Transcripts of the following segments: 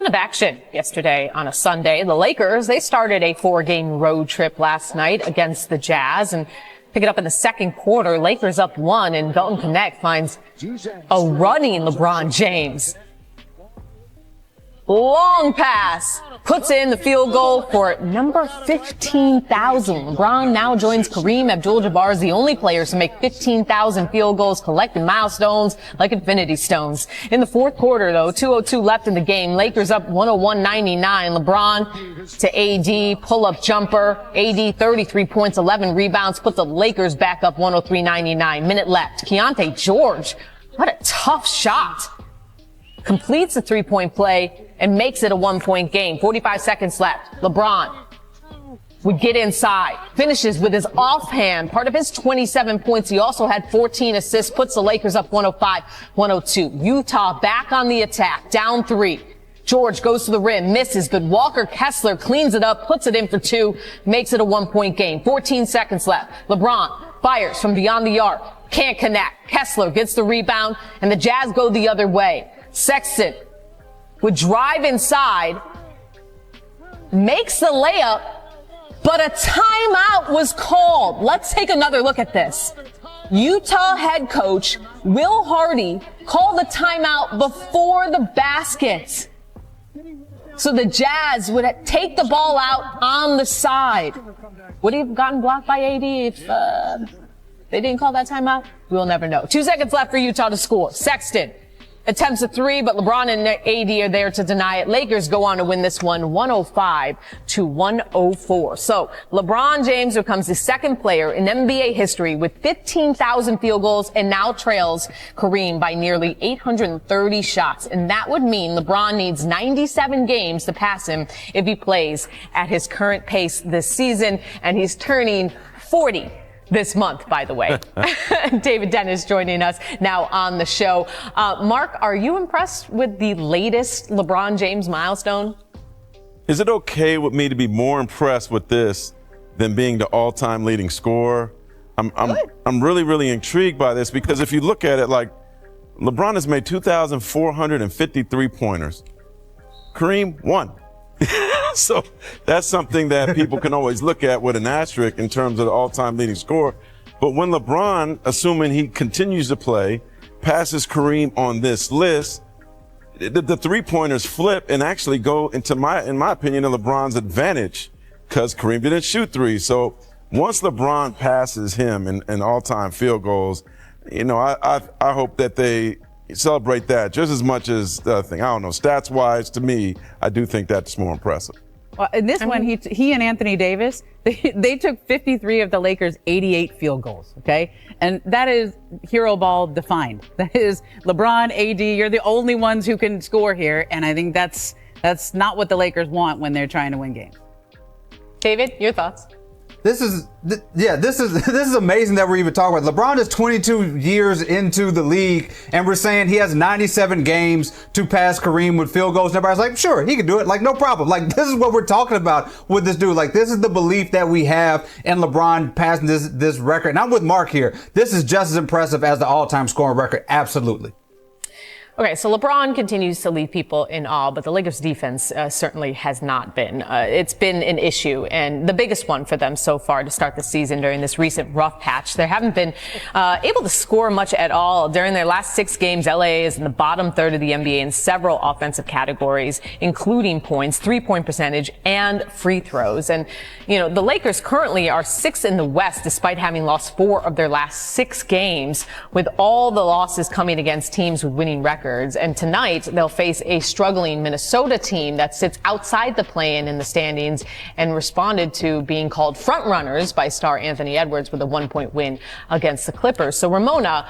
Of action yesterday on a Sunday. The Lakers, they started a 4-game road trip last night against the Jazz and pick it up in the second quarter. Lakers up 1 and Belton Connect finds a running LeBron James. Long pass, puts in the field goal for number 15,000. LeBron now joins Kareem Abdul-Jabbar as the only players to make 15,000 field goals, collecting milestones like infinity stones. In the fourth quarter, though, 2:02 left in the game. Lakers up 101-99. LeBron to AD, pull-up jumper. AD 33 points, 11 rebounds, put the Lakers back up 103-99. Minute left. Keontae George, what a tough shot. Completes the three-point play and makes it a 1-point game. 45 seconds left. LeBron would get inside, finishes with his offhand. Part of his 27 points, he also had 14 assists, puts the Lakers up 105-102. Utah back on the attack, down 3. George goes to the rim, misses, but Walker Kessler cleans it up, puts it in for 2, makes it a 1-point game. 14 seconds left. LeBron fires from beyond the arc, can't connect. Kessler gets the rebound, and the Jazz go the other way. Sexton would drive inside, makes the layup, but a timeout was called. Let's take another look at this. Utah head coach Will Hardy called a timeout before the basket. So the Jazz would take the ball out on the side. Would he have gotten blocked by AD if they didn't call that timeout? We'll never know. 2 seconds left for Utah to score. Sexton attempts a 3, but LeBron and AD are there to deny it. Lakers go on to win this one 105-104. So LeBron James becomes the second player in NBA history with 15,000 field goals and now trails Kareem by nearly 830 shots. And that would mean LeBron needs 97 games to pass him if he plays at his current pace this season. And he's turning 40 this month, by the way. David Dennis joining us now on the show. Mark, are you impressed with the latest LeBron James milestone? Is it okay with me to be more impressed with this than being the all-time leading scorer? I'm really, really intrigued by this because if you look at it, like LeBron has made 2,453 pointers. Kareem, 1. So that's something that people can always look at with an asterisk in terms of the all-time leading scorer. But when LeBron, assuming he continues to play, passes Kareem on this list, the three-pointers flip and actually go into in my opinion, to LeBron's advantage because Kareem didn't shoot 3. So once LeBron passes him in all-time field goals, you know, I hope that they celebrate that just as much as the other thing. I don't know. Stats-wise, to me, I do think that's more impressive. Well, in this one, he and Anthony Davis, they took 53 of the Lakers' 88 field goals, okay? And that is hero ball defined. That is LeBron, AD, you're the only ones who can score here, and I think that's not what the Lakers want when they're trying to win games. David, your thoughts? This is amazing that we're even talking about. LeBron is 22 years into the league, and we're saying he has 97 games to pass Kareem with field goals. And everybody's like, sure, he can do it. Like, no problem. Like, this is what we're talking about with this dude. Like, this is the belief that we have in LeBron passing this record. And I'm with Mark here. This is just as impressive as the all-time scoring record. Absolutely. Okay, so LeBron continues to leave people in awe, but the Lakers defense certainly has not been. It's been an issue, and the biggest one for them so far to start the season during this recent rough patch. They haven't been able to score much at all. During their last 6 games, LA is in the bottom third of the NBA in several offensive categories, including points, 3-point percentage, and free throws. And, you know, the Lakers currently are 6th in the West despite having lost 4 of their last 6 games, with all the losses coming against teams with winning records. And tonight, they'll face a struggling Minnesota team that sits outside the play-in in the standings and responded to being called front runners by star Anthony Edwards with a 1-point win against the Clippers. So, Ramona,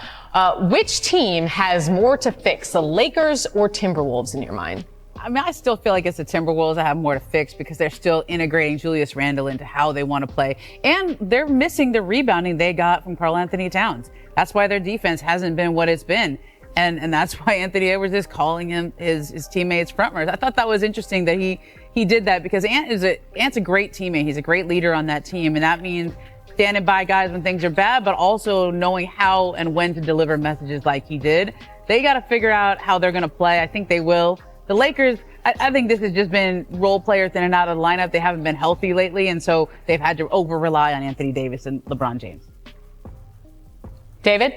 which team has more to fix, the Lakers or Timberwolves in your mind? I mean, I still feel like it's the Timberwolves that have more to fix because they're still integrating Julius Randle into how they want to play. And they're missing the rebounding they got from Karl-Anthony Towns. That's why their defense hasn't been what it's been. And that's why Anthony Edwards is calling him his teammates frontrunners. I thought that was interesting that he did that because Ant's a great teammate. He's a great leader on that team. And that means standing by guys when things are bad, but also knowing how and when to deliver messages like he did. They got to figure out how they're going to play. I think they will. The Lakers, I think this has just been role players in and out of the lineup. They haven't been healthy lately, and so they've had to over-rely on Anthony Davis and LeBron James. David?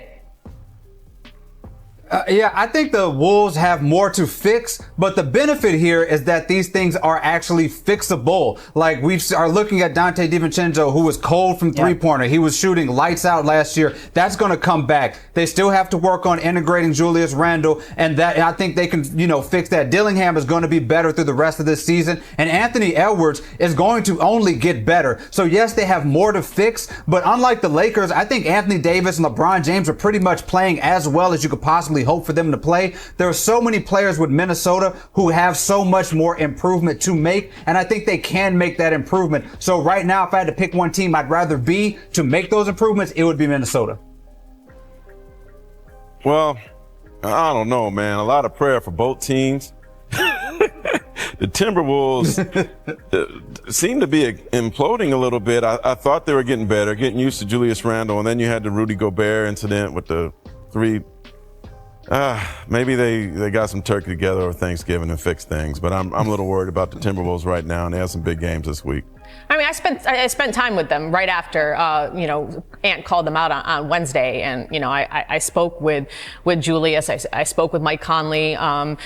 Yeah, I think the Wolves have more to fix, but the benefit here is that these things are actually fixable. Like we are looking at Dante DiVincenzo, who was cold from three-pointer. He was shooting lights out last year. That's going to come back. They still have to work on integrating Julius Randle, and I think they can, fix that. Dillingham is going to be better through the rest of this season, and Anthony Edwards is going to only get better. So yes, they have more to fix, but unlike the Lakers, I think Anthony Davis and LeBron James are pretty much playing as well as you could possibly hope for them to play. There are so many players with Minnesota who have so much more improvement to make, and I think they can make that improvement. So right now, if I had to pick one team I'd rather be to make those improvements, it would be Minnesota. Well, I don't know, man. A lot of prayer for both teams. The Timberwolves seem to be imploding a little bit. I thought they were getting better, getting used to Julius Randle, and then you had the Rudy Gobert incident with the three. Maybe they got some turkey together over Thanksgiving and fixed things, but I'm a little worried about the Timberwolves right now, and they have some big games this week. I mean, I spent time with them right after, Ant called them out on Wednesday, and I spoke with Julius, I spoke with Mike Conley, and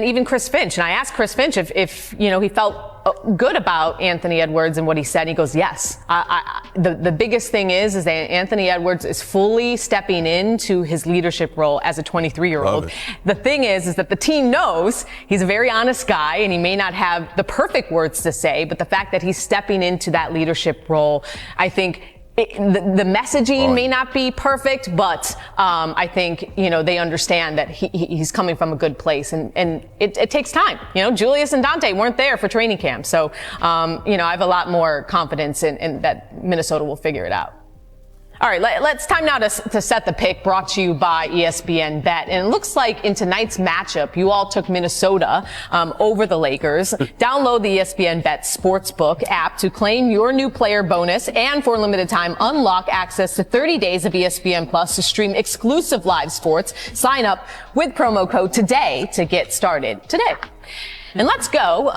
even Chris Finch, and I asked Chris Finch if he felt good about Anthony Edwards and what he said. He goes, yes. The biggest thing is that Anthony Edwards is fully stepping into his leadership role as a 23-year-old. The thing is that the team knows he's a very honest guy, and he may not have the perfect words to say, but the fact that he's stepping into that leadership role, I think the messaging may not be perfect, but I think they understand that he's coming from a good place, and it takes time. Julius and Dante weren't there for training camp, so I have a lot more confidence in that Minnesota will figure it out. All right, let's time now to set the pick, brought to you by ESPN Bet. And it looks like in tonight's matchup, you all took Minnesota over the Lakers. Download the ESPN Bet Sportsbook app to claim your new player bonus, and for a limited time, unlock access to 30 days of ESPN Plus to stream exclusive live sports. Sign up with promo code TODAY to get started today. And let's go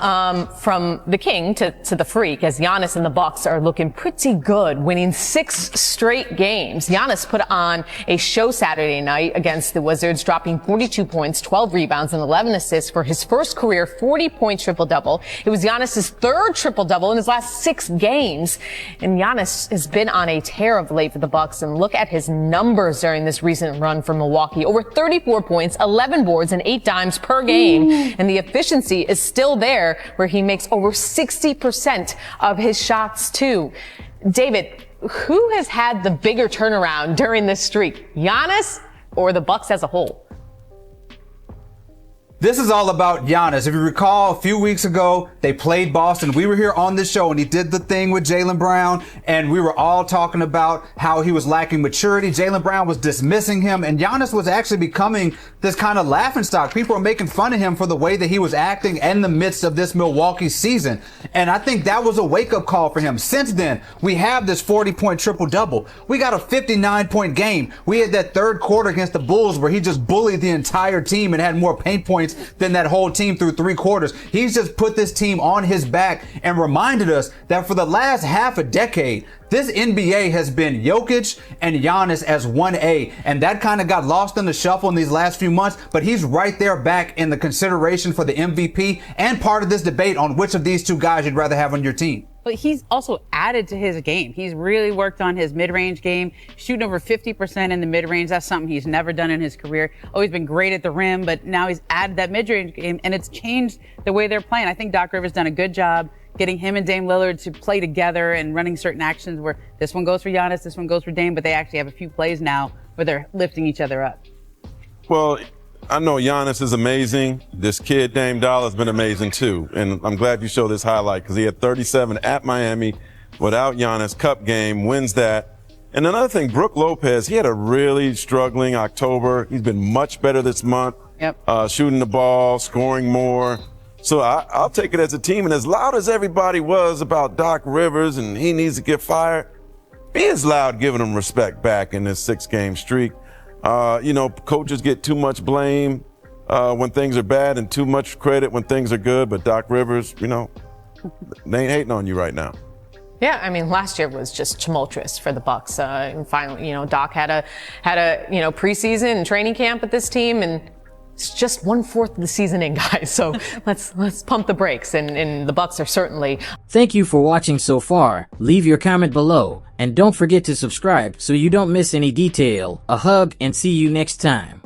from the king to the freak, as Giannis and the Bucks are looking pretty good, winning 6 straight games. Giannis put on a show Saturday night against the Wizards, dropping 42 points, 12 rebounds, and 11 assists for his first career 40-point triple-double. It was Giannis' third triple-double in his last 6 games. And Giannis has been on a tear of late for the Bucks. And look at his numbers during this recent run for Milwaukee. Over 34 points, 11 boards, and 8 dimes per game. And the efficiency is still there, where he makes over 60% of his shots too. David, who has had the bigger turnaround during this streak, Giannis or the Bucks as a whole? This is all about Giannis. If you recall, a few weeks ago, they played Boston. We were here on this show, and he did the thing with Jaylen Brown, and we were all talking about how he was lacking maturity. Jaylen Brown was dismissing him, and Giannis was actually becoming this kind of laughingstock. People were making fun of him for the way that he was acting in the midst of this Milwaukee season. And I think that was a wake-up call for him. Since then, we have this 40-point triple-double. We got a 59-point game. We had that third quarter against the Bulls where he just bullied the entire team and had more paint points than that whole team through 3 quarters. He's just put this team on his back and reminded us that for the last half a decade, this NBA has been Jokic and Giannis as 1A, and that kind of got lost in the shuffle in these last few months, but he's right there back in the consideration for the MVP and part of this debate on which of these 2 guys you'd rather have on your team. But he's also added to his game. He's really worked on his mid-range game, shooting over 50% in the mid-range. That's something he's never done in his career. Always been great at the rim, but now he's added that mid-range game, and it's changed the way they're playing. I think Doc Rivers done a good job getting him and Dame Lillard to play together and running certain actions where this one goes for Giannis, this one goes for Dame, but they actually have a few plays now where they're lifting each other up. Well, I know Giannis is amazing. This kid, Dame Dollar, has been amazing too. And I'm glad you showed this highlight because he had 37 at Miami without Giannis. Cup game, wins that. And another thing, Brook Lopez, he had a really struggling October. He's been much better this month. Yep. Shooting the ball, scoring more. So I'll take it as a team. And as loud as everybody was about Doc Rivers and he needs to get fired, be as loud giving him respect back in this 6-game streak. Coaches get too much blame. when things are bad and too much credit when things are good. But Doc Rivers, they ain't hating on you right now. Yeah, I mean, last year was just tumultuous for the Bucks. And finally, Doc had a preseason and training camp with this team, and it's just 1/4 of the season in, guys. So let's pump the brakes, and the Bucks are certainly. Thank you for watching so far. Leave your comment below, and don't forget to subscribe so you don't miss any detail. A hug, and see you next time.